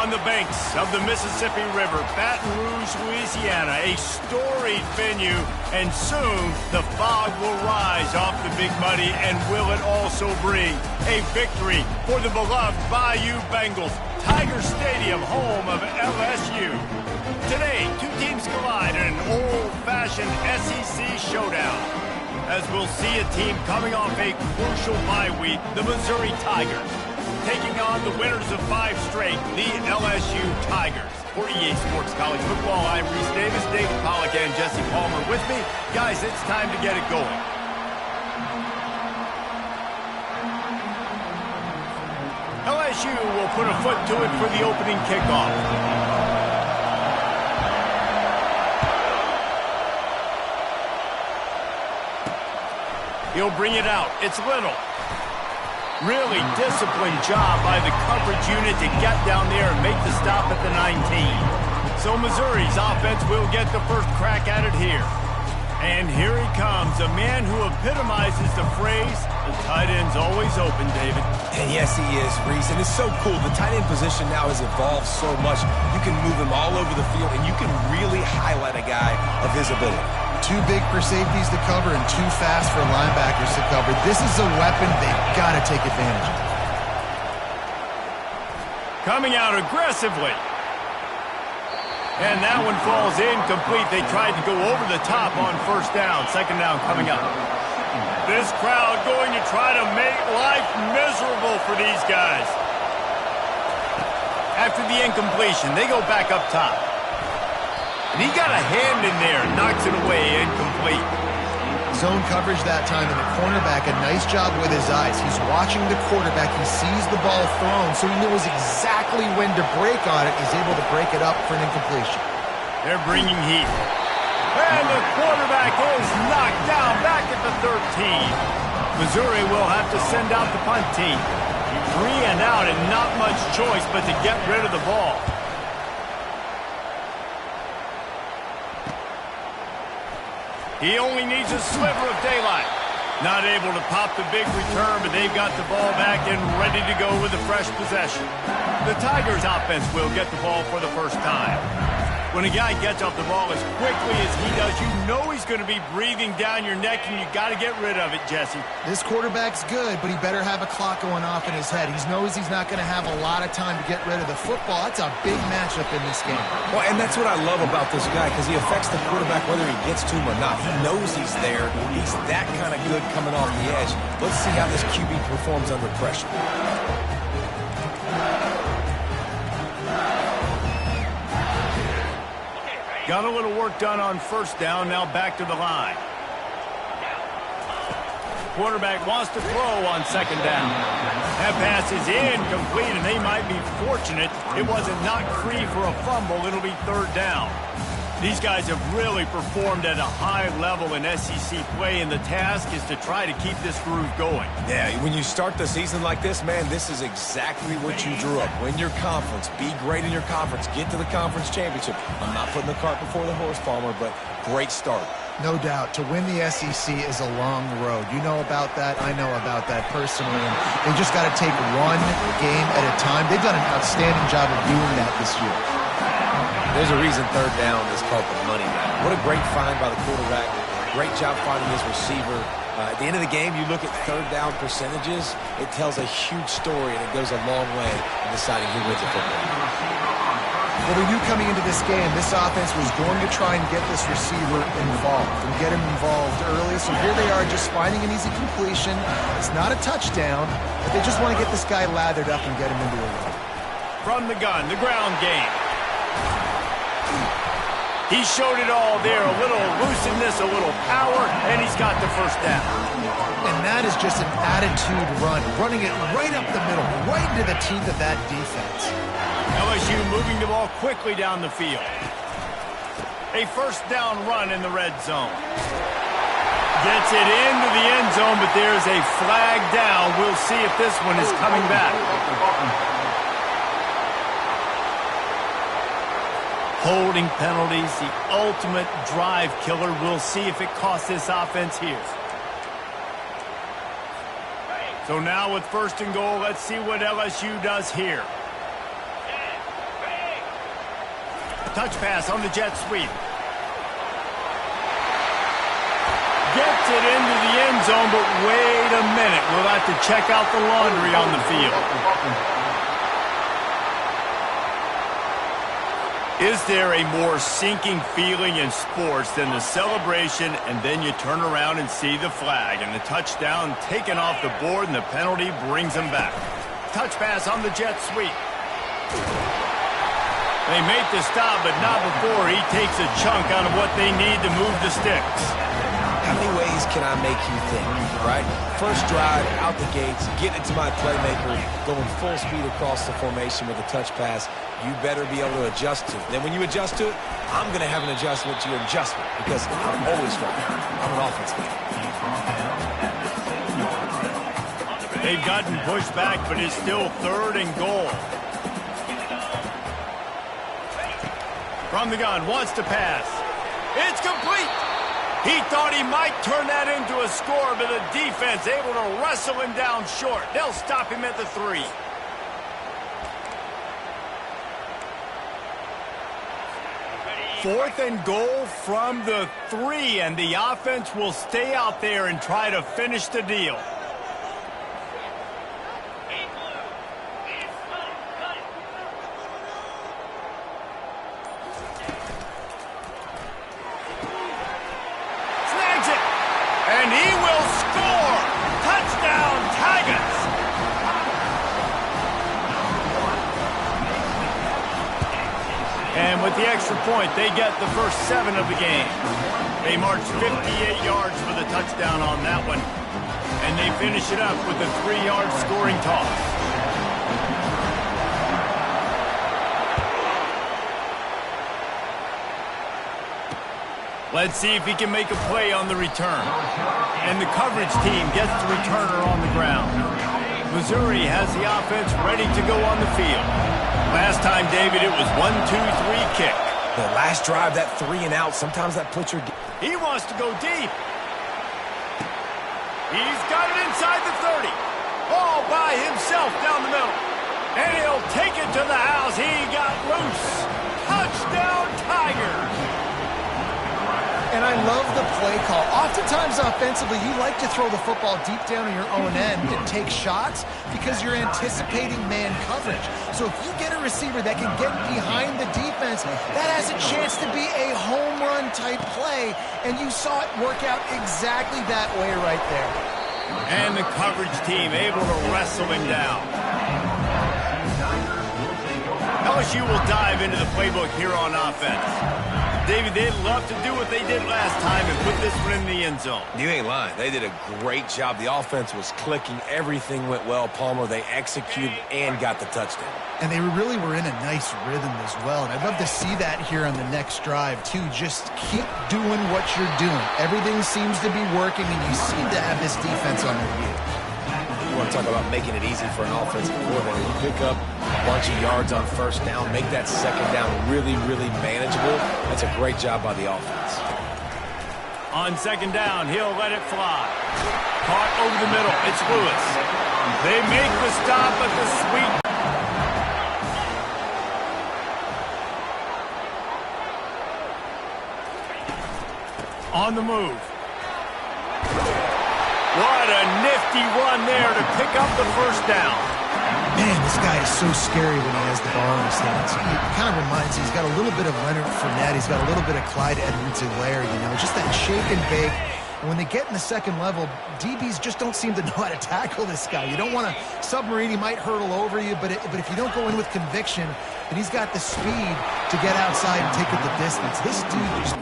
On the banks of the Mississippi River, Baton Rouge, Louisiana, a storied venue, and soon the fog will rise off the Big Muddy, and will it also bring a victory for the beloved Bayou Bengals, Tiger Stadium, home of LSU. Today, two teams collide in an old-fashioned SEC showdown, as we'll see a team coming off a crucial bye week, the Missouri Tigers, taking on the winners of 5 straight, the LSU Tigers. For EA Sports College Football, I'm Reese Davis, David Pollack, and Jesse Palmer with me. Guys, it's time to get it going. LSU will put a foot to it for the opening kickoff. He'll bring it out. It's Little. Really disciplined job by the coverage unit to get down there and make the stop at the 19. So Missouri's offense will get the first crack at it here. And here he comes, a man who epitomizes the phrase, the tight end's always open, David. And yes, he is, Reese. And it's so cool. The tight end position now has evolved so much. You can move him all over the field, and you can really highlight a guy of his ability. Too big for safeties to cover and too fast for linebackers to cover. This is a weapon they've got to take advantage of. Coming out aggressively. And that one falls incomplete. They tried to go over the top on first down. Second down coming up. This crowd going to try to make life miserable for these guys. After the incompletion, they go back up top. And he got a hand in there, knocks it away, incomplete. Zone coverage that time, and the cornerback, a nice job with his eyes. He's watching the quarterback. He sees the ball thrown, so he knows exactly when to break on it. He's able to break it up for an incompletion. They're bringing heat. And the quarterback is knocked down back at the 13. Missouri will have to send out the punt team. 3 and out, and not much choice but to get rid of the ball. He only needs a sliver of daylight. Not able to pop the big return, but they've got the ball back and ready to go with a fresh possession. The Tigers offense will get the ball for the first time. When a guy gets off the ball as quickly as he does, you know he's going to be breathing down your neck, and you got to get rid of it, Jesse. This quarterback's good, but he better have a clock going off in his head. He knows he's not going to have a lot of time to get rid of the football. That's a big matchup in this game. Well, and that's what I love about this guy, because he affects the quarterback whether he gets to him or not. He knows he's there. He's that kind of good coming off the edge. Let's see how this QB performs under pressure. Got a little work done on first down, now back to the line. Quarterback wants to throw on second down. That pass is incomplete, and they might be fortunate it wasn't knocked free for a fumble. It'll be third down. These guys have really performed at a high level in SEC play, and the task is to try to keep this groove going. Yeah, when you start the season like this, man, this is exactly what you drew up. Win your conference. Be great in your conference. Get to the conference championship. I'm not putting the cart before the horse, Palmer, but great start. No doubt. To win the SEC is a long road. You know about that. I know about that personally. And they just got to take one game at a time. They've done an outstanding job of doing that this year. There's a reason third down is called the money man. What a great find by the quarterback. Great job finding his receiver. At the end of the game, you look at third down percentages. It tells a huge story, and it goes a long way in deciding who wins a football. Well, we knew coming into this game, this offense was going to try and get this receiver involved and get him involved early. So here they are just finding an easy completion. It's not a touchdown, but they just want to get this guy lathered up and get him into a run. From the gun, the ground game. He showed it all there, a little elusiveness, a little power, and he's got the first down. And that is just an attitude run, running it right up the middle, right into the teeth of that defense. LSU moving the ball quickly down the field. A first down run in the red zone. Gets it into the end zone, but there's a flag down. We'll see if this one is coming back. Holding penalties, the ultimate drive killer. We'll see if it costs this offense here. So now with first and goal, let's see what LSU does here. Touch pass on the jet sweep. Gets it into the end zone, but wait a minute. We'll have to check out the laundry on the field. Is there a more sinking feeling in sports than the celebration and then you turn around and see the flag and the touchdown taken off the board and the penalty brings them back? Touch pass on the jet sweep. They make the stop, but not before he takes a chunk out of what they need to move the sticks. How many ways can I make you think, right? First drive, out the gates, getting it to my playmaker, going full speed across the formation with a touch pass. You better be able to adjust to it. Then when you adjust to it, I'm going to have an adjustment to your adjustment because I'm always right. I'm an offensive guy. They've gotten pushed back, but it's still 3rd and goal. From the gun, wants to pass. It's complete. He thought he might turn that into a score, but the defense able to wrestle him down short. They'll stop him at the 3. Fourth and goal from the 3, and the offense will stay out there and try to finish the deal. Snags it, and he will score. Touchdown, Tigers. And with the extra point, they get the first 7 of the game. They march 58 yards for the touchdown on that one. And they finish it up with a 3-yard scoring toss. Let's see if he can make a play on the return. And the coverage team gets the returner on the ground. Missouri has the offense ready to go on the field. Last time, David, it was 1-2-3 kick. The last drive, that 3 and out, sometimes that puts your... He wants to go deep. He's got it inside the 30. All by himself down the middle. And he'll take it to the house. He got loose. Touchdown, Tigers. And I love the play call. Oftentimes offensively, you like to throw the football deep down in your own end and take shots because you're anticipating man coverage. So if you get a receiver that can get behind the defense, that has a chance to be a home run type play. And you saw it work out exactly that way right there. And the coverage team able to wrestle him down. LSU will dive into the playbook here on offense. David, they'd love to do what they did last time and put this one in the end zone. You ain't lying. They did a great job. The offense was clicking. Everything went well. Palmer, they executed and got the touchdown. And they really were in a nice rhythm as well. And I'd love to see that here on the next drive, too. Just keep doing what you're doing. Everything seems to be working, and you seem to have this defense on their heels. You want to talk about making it easy for an offensive coordinator. You pick up a bunch of yards on first down, make that second down really, really manageable. That's a great job by the offense. On second down, he'll let it fly. Caught over the middle. It's Lewis. They make the stop at the sweep. On the move. What a nifty run there to pick up the first down. Man, this guy is so scary when he has the ball in his hands. He kind of reminds me, he's got a little bit of Leonard Fournette. He's got a little bit of Clyde Edwards-Helaire, you know, just that shake and bake. And when they get in the second level, DBs just don't seem to know how to tackle this guy. You don't want to submarine. He might hurdle over you, but if you don't go in with conviction, then he's got the speed to get outside and take it the distance. This dude just...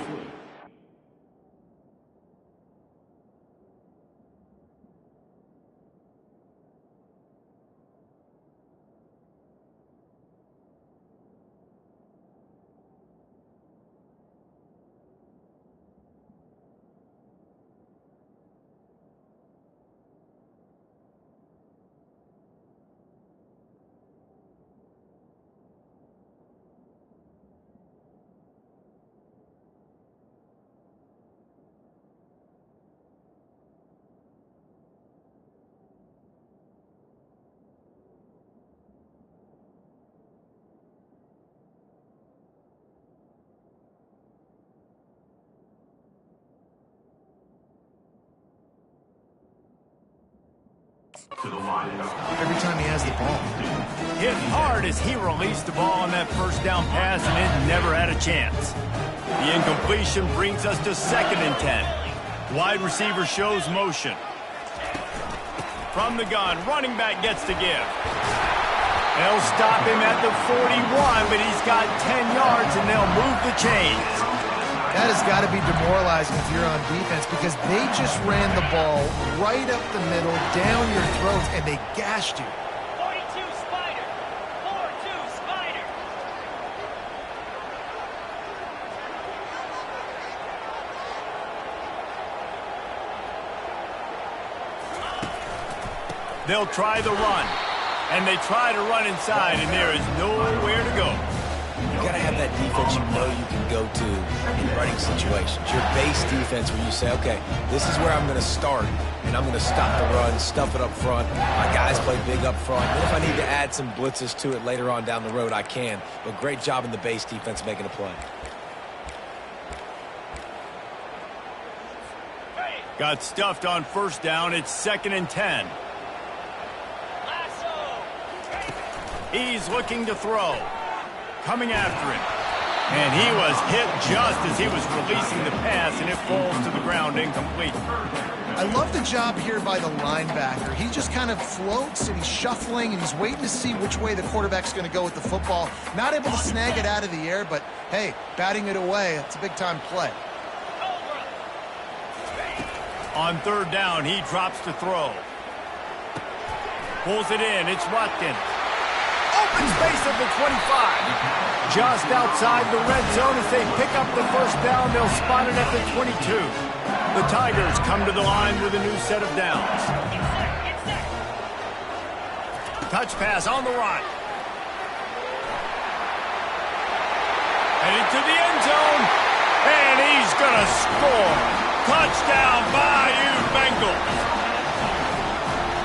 Every time he has the ball. Hit hard as he released the ball on that first down pass, and it never had a chance. The incompletion brings us to 2nd and 10. Wide receiver shows motion. From the gun, running back gets to give. They'll stop him at the 41, but he's got 10 yards, and they'll move the chains. That has got to be demoralizing if you're on defense because they just ran the ball right up the middle, down your throats, and they gashed you. 42 Spider. 4-2 Spider. They'll try the run, and they try to run inside, and there is nowhere to go. You got to have that defense you know you can go to in running situations. Your base defense where you say, okay, this is where I'm going to start, and I'm going to stop the run, stuff it up front. My guys play big up front. And if I need to add some blitzes to it later on down the road, I can. But great job in the base defense making a play. Got stuffed on 1st down. It's 2nd and 10. He's looking to throw. Coming after him. And he was hit just as he was releasing the pass, and it falls to the ground incomplete. I love the job here by the linebacker. He just kind of floats, and he's shuffling, and he's waiting to see which way the quarterback's going to go with the football. Not able to snag it out of the air, but, hey, batting it away, it's a big-time play. On 3rd down, he drops to throw. Pulls it in. It's Watkins. Open space at the 25. Just outside the red zone as they pick up the 1st down. They'll spot it at the 22. The Tigers come to the line with a new set of downs. Touch pass on the right. And into the end zone. And he's going to score. Touchdown, Bayou Bengals.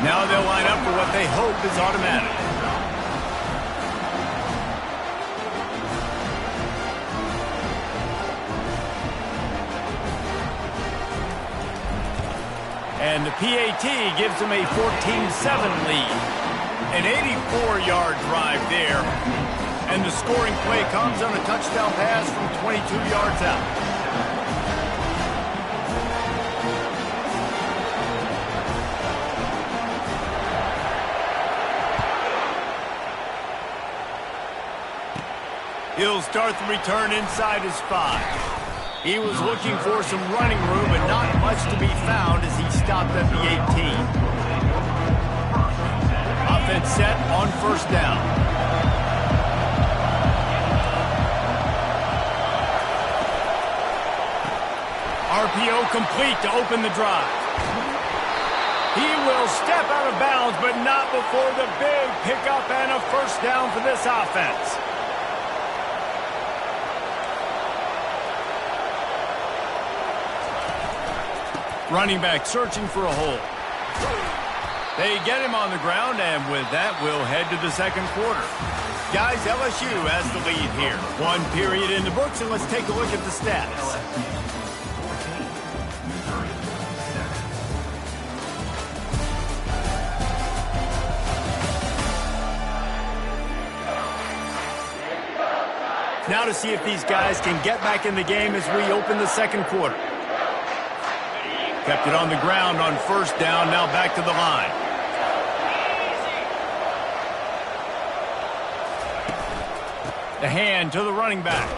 Now they'll line up for what they hope is automatic. And the PAT gives them a 14-7 lead. An 84-yard drive there. And the scoring play comes on a touchdown pass from 22 yards out. He'll start the return inside his 5. He was looking for some running room, but not much to be found as he stopped at the 18. Offense set on 1st down. RPO complete to open the drive. He will step out of bounds, but not before the big pickup and a 1st down for this offense. Running back searching for a hole. They get him on the ground, and with that, we'll head to the 2nd quarter. Guys, LSU has the lead here. 1 period in the books, and let's take a look at the stats. Now to see if these guys can get back in the game as we open the 2nd quarter. Kept it on the ground on 1st down, now back to the line. The hand to the running back.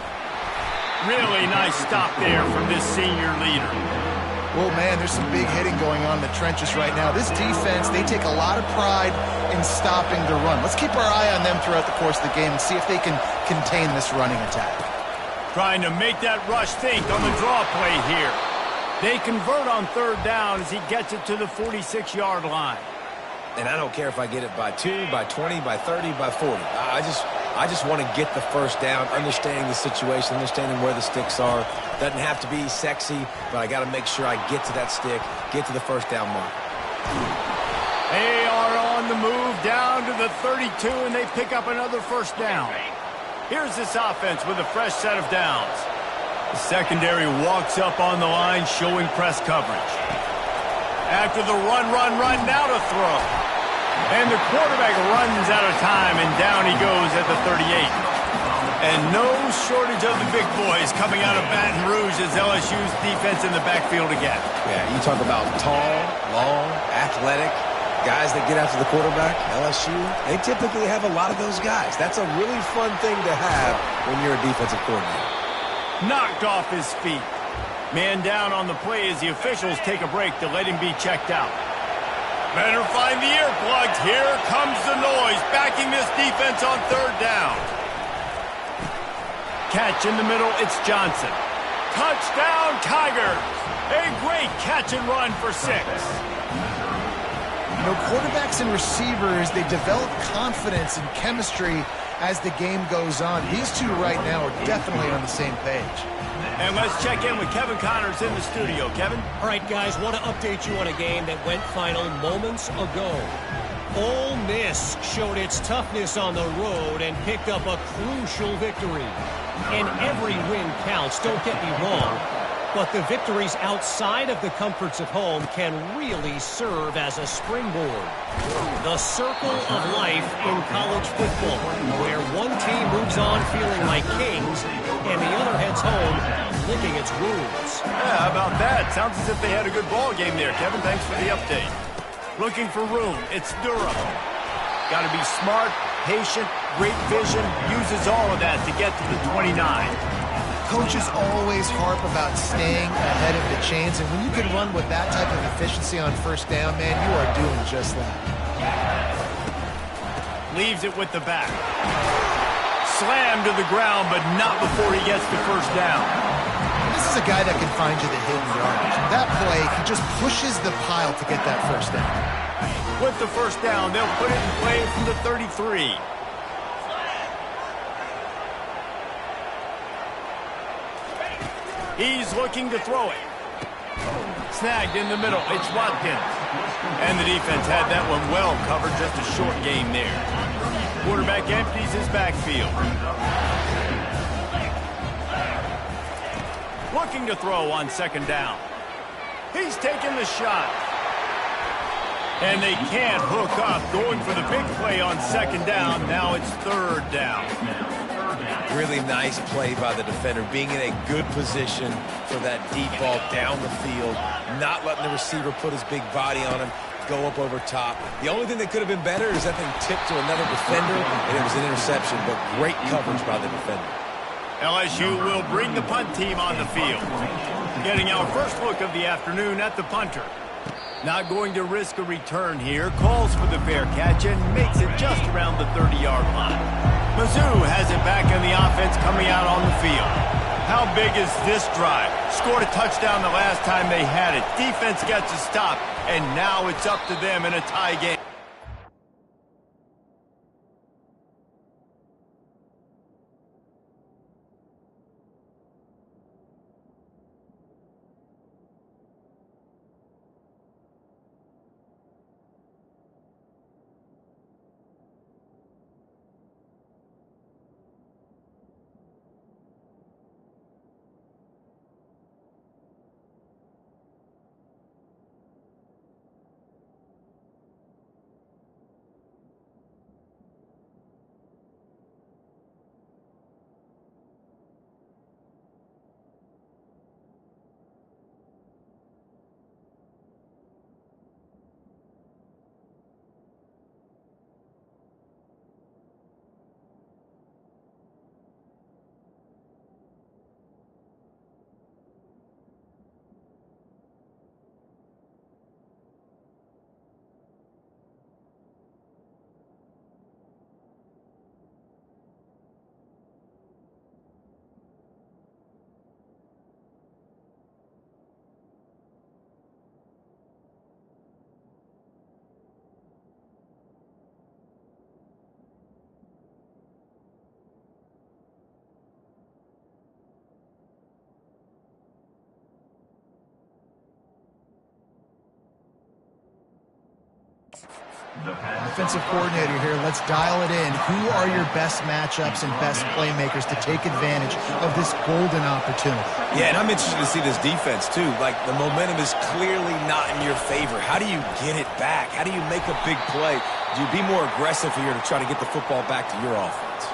Really nice stop there from this senior leader. Well, man, there's some big hitting going on in the trenches right now. This defense, they take a lot of pride in stopping the run. Let's keep our eye on them throughout the course of the game and see if they can contain this running attack. Trying to make that rush think on the draw play here. They convert on 3rd down as he gets it to the 46-yard line. And I don't care if I get it by 2, by 20, by 30, by 40. I just want to get the 1st down, understanding the situation, understanding where the sticks are. Doesn't have to be sexy, but I got to make sure I get to that stick, get to the 1st down mark. They are on the move down to the 32, and they pick up another 1st down. Here's this offense with a fresh set of downs. The secondary walks up on the line, showing press coverage. After the run, now to throw. And the quarterback runs out of time, and down he goes at the 38. And no shortage of the big boys coming out of Baton Rouge as LSU's defense in the backfield again. Yeah, you talk about tall, long, athletic guys that get after the quarterback. LSU, they typically have a lot of those guys. That's a really fun thing to have when you're a defensive coordinator. Knocked off his feet. Man down on the play as the officials take a break to let him be checked out. Better find the earplugs. Here comes the noise, backing this defense on third down. Catch in the middle, it's Johnson. Touchdown, Tigers! A great catch and run for 6. You know, quarterbacks and receivers, they develop confidence and chemistry as the game goes on. These two right now are definitely on the same page. And let's check in with Kevin Connors in the studio. Kevin? All right, guys, want to update you on a game that went final moments ago. Ole Miss showed its toughness on the road and picked up a crucial victory. And every win counts, don't get me wrong. But the victories outside of the comforts of home can really serve as a springboard. The circle of life in college football, where one team moves on feeling like kings and the other heads home licking its wounds. Yeah, how about that? Sounds as if they had a good ball game there, Kevin. Thanks for the update. Looking for room. It's Durham. Got to be smart, patient, great vision. Uses all of that to get to the 29. Coaches always harp about staying ahead of the chains, and when you can run with that type of efficiency on first down, man, you are doing just that. Leaves it with the back. Slammed to the ground, but not before he gets the first down. This is a guy that can find you the hidden yardage. That play, he just pushes the pile to get that first down. With the first down, they'll put it in play from the 33. He's looking to throw it. Snagged in the middle. It's Watkins. And the defense had that one well covered. Just a short game there. Quarterback empties his backfield. Looking to throw on second down. He's taking the shot. And they can't hook up. Going for the big play on second down. Now it's third down. Really nice play by the defender, being in a good position for that deep ball down the field, not letting the receiver put his big body on him, go up over top. The only thing that could have been better is that thing tipped to another defender, and it was an interception, but great coverage by the defender. LSU will bring the punt team on the field. Getting our first look of the afternoon at the punter. Not going to risk a return here. Calls for the fair catch and makes it just around the 30-yard line. Mizzou has it back in the offense coming out on the field. How big is this drive? Scored a touchdown the last time they had it. Defense gets a stop, and now it's up to them in a tie game. Defensive coordinator here, let's dial it in. Who are your best matchups and best playmakers to take advantage of this golden opportunity? Yeah, and I'm interested to see this defense, too. Like, the momentum is clearly not in your favor. How do you get it back? How do you make a big play? Do you be more aggressive here to try to get the football back to your offense?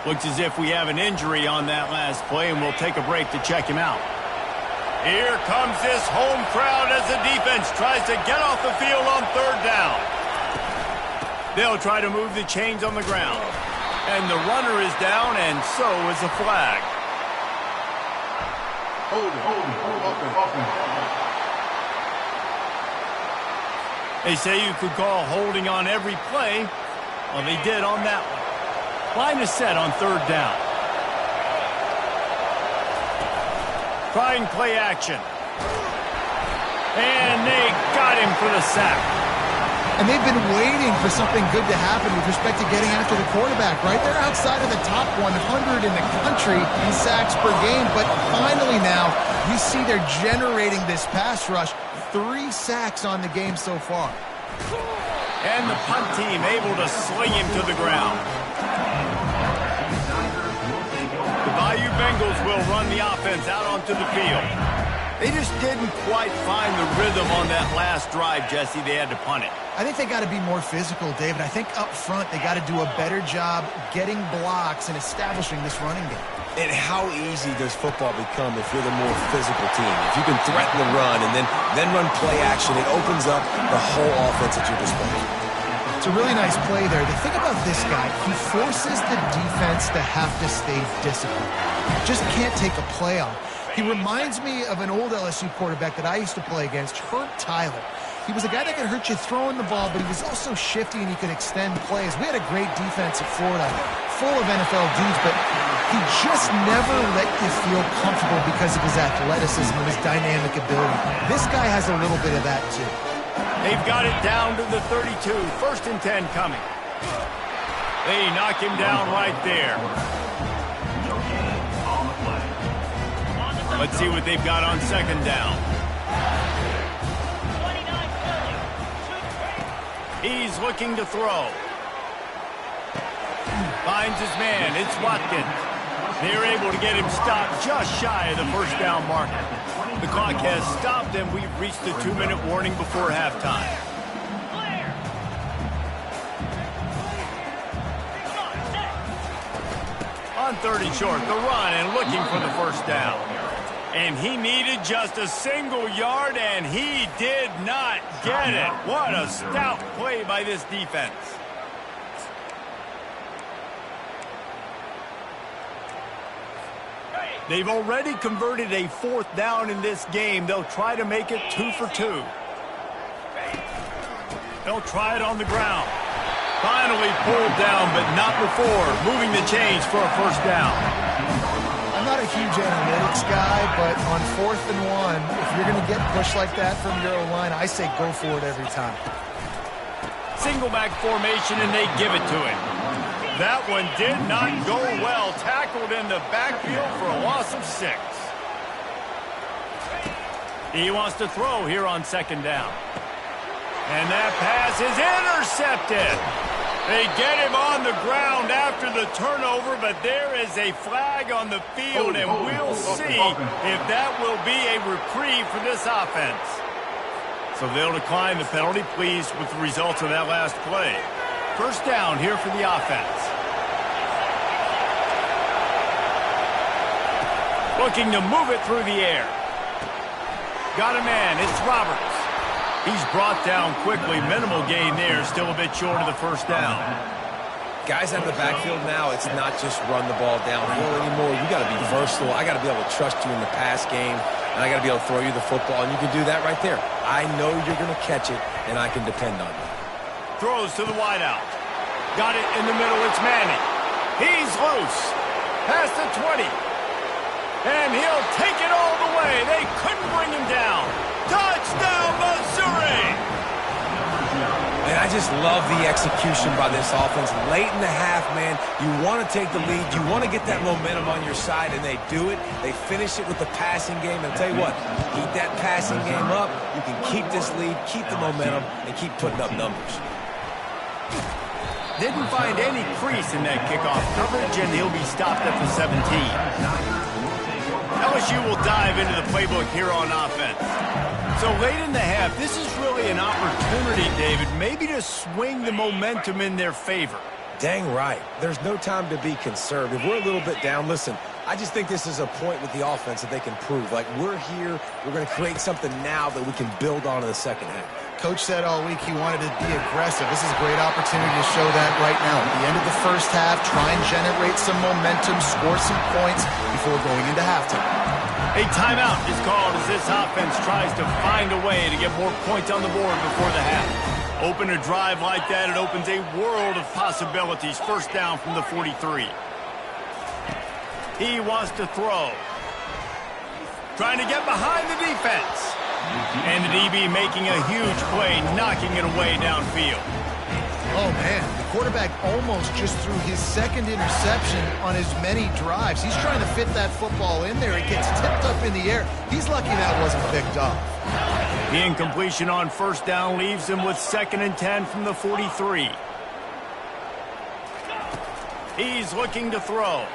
Looks as if we have an injury on that last play, and we'll take a break to check him out. Here comes this home crowd as the defense tries to get off the field on third down. They'll try to move the chains on the ground. And the runner is down, and so is the flag. Hold it. They say you could call holding on every play. Well, they did on that one. Line is set on third down. Trying play action. And they got him for the sack. And they've been waiting for something good to happen with respect to getting after the quarterback, right? They're outside of the top 100 in the country in sacks per game, but finally now you see they're generating this pass rush. 3 sacks on the game so far. And the punt team able to sling him to the ground. The Bayou Bengals will run the offense out onto the field. They just didn't quite find the rhythm on that last drive, Jesse. They had to punt it. I think they got to be more physical, David. I think up front they got to do a better job getting blocks and establishing this running game. And how easy does football become if you're the more physical team? If you can threaten the run and then run play action, it opens up the whole offense at your disposal. It's a really nice play there. The thing about this guy, he forces the defense to have to stay disciplined. Just can't take a play on. He reminds me of an old LSU quarterback that I used to play against, Herb Tyler. He was a guy that could hurt you throwing the ball, but he was also shifty and he could extend plays. We had a great defense at Florida, full of NFL dudes, but he just never let you feel comfortable because of his athleticism and his dynamic ability. This guy has a little bit of that, too. They've got it down to the 32. 1st and 10 coming. They knock him down right there. Let's see what they've got on 2nd down. He's looking to throw. Finds his man. It's Watkins. They're able to get him stopped just shy of the 1st down marker. The clock has stopped, and we've reached the 2-minute warning before halftime. On 3rd and short, the run and looking for the 1st down. And he needed just a single yard, and he did not get it. What a stout play by this defense. They've already converted a 4th down in this game. They'll try to make it 2 for 2. They'll try it on the ground. Finally pulled down, but not before moving the chains for a 1st down. I'm not a huge analytics guy, but on 4th and 1, if you're going to get pushed like that from your O-line, I say go for it every time. Single back formation, and they give it to him. That one did not go well. Tackled in the backfield for a loss of 6. He wants to throw here on 2nd down. And that pass is intercepted. They get him on the ground after the turnover, but there is a flag on the field, and we'll see if that will be a reprieve for this offense. So they'll decline the penalty, pleased with the results of that last play. 1st down here for the offense. Looking to move it through the air. Got a man, it's Roberts. He's brought down quickly. Minimal gain there. Still a bit short of the 1st down. Guys out of the backfield now, it's not just run the ball downhill anymore. You got to be versatile. I got to be able to trust you in the pass game, and I got to be able to throw you the football, and you can do that right there. I know you're going to catch it, and I can depend on you. Throws to the wideout. Got it in the middle. It's Manning. He's loose. Past the 20. And he'll take it all the way. They couldn't bring him down. Touchdown, Missouri! And I just love the execution by this offense. Late in the half, man, you want to take the lead. You want to get that momentum on your side, and they do it. They finish it with the passing game. And I'll tell you what, keep that passing game up. You can keep this lead, keep the momentum, and keep putting up numbers. Didn't find any crease in that kickoff coverage, and he'll be stopped at the 17. LSU will dive into the playbook here on offense. So late in the half, this is really an opportunity, David, maybe to swing the momentum in their favor. Dang right. There's no time to be conservative. We're a little bit down. Listen, I just think this is a point with the offense that they can prove. Like, we're here, we're going to create something now that we can build on in the second half. Coach said all week he wanted to be aggressive. This is a great opportunity to show that right now. At the end of the first half, try and generate some momentum, score some points before going into halftime. A timeout is called as this offense tries to find a way to get more points on the board before the half. Open a drive like that, it opens a world of possibilities. First down from the 43. He wants to throw. Trying to get behind the defense. And the DB making a huge play, knocking it away downfield. Oh, man. The quarterback almost just threw his second interception on as many drives. He's trying to fit that football in there. It gets tipped up in the air. He's lucky that wasn't picked off. The incompletion on first down leaves him with 2nd and 10 from the 43. He's looking to throw.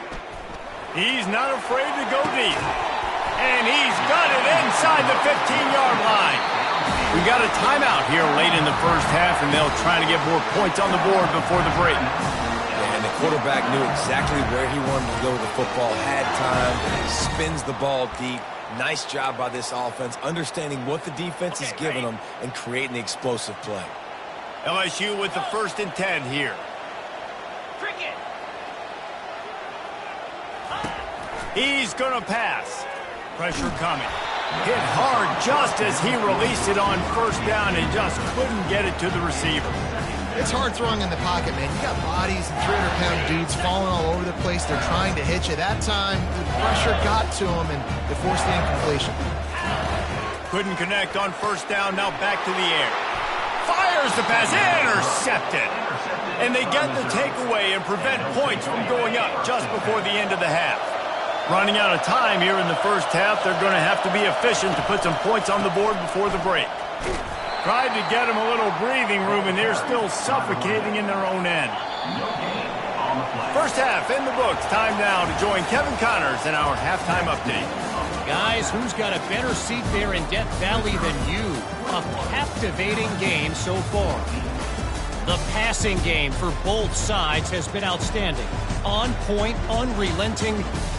He's not afraid to go deep. And he's got it inside the 15-yard line. We got a timeout here late in the first half, and they'll try to get more points on the board before the break. And the quarterback knew exactly where he wanted to go with the football, had time, spins the ball deep. Nice job by this offense, understanding what the defense is giving them and creating the explosive play. LSU with the 1st and 10 here. Cricket. He's going to pass. Pressure coming. Hit hard just as he released it on first down and just couldn't get it to the receiver. It's hard throwing in the pocket, man. You got bodies and 300-pound dudes falling all over the place. They're trying to hit you. That time, the pressure got to him, and they forced the incompletion. Couldn't connect on first down. Now back to the air. Fires the pass. Intercepted. And they get the takeaway and prevent points from going up just before the end of the half. Running out of time here in the first half, they're going to have to be efficient to put some points on the board before the break. Tried to get them a little breathing room, and they're still suffocating in their own end. First half in the books. Time now to join Kevin Connors in our halftime update. Guys, who's got a better seat there in Death Valley than you? A captivating game so far. The passing game for both sides has been outstanding. On point, unrelenting,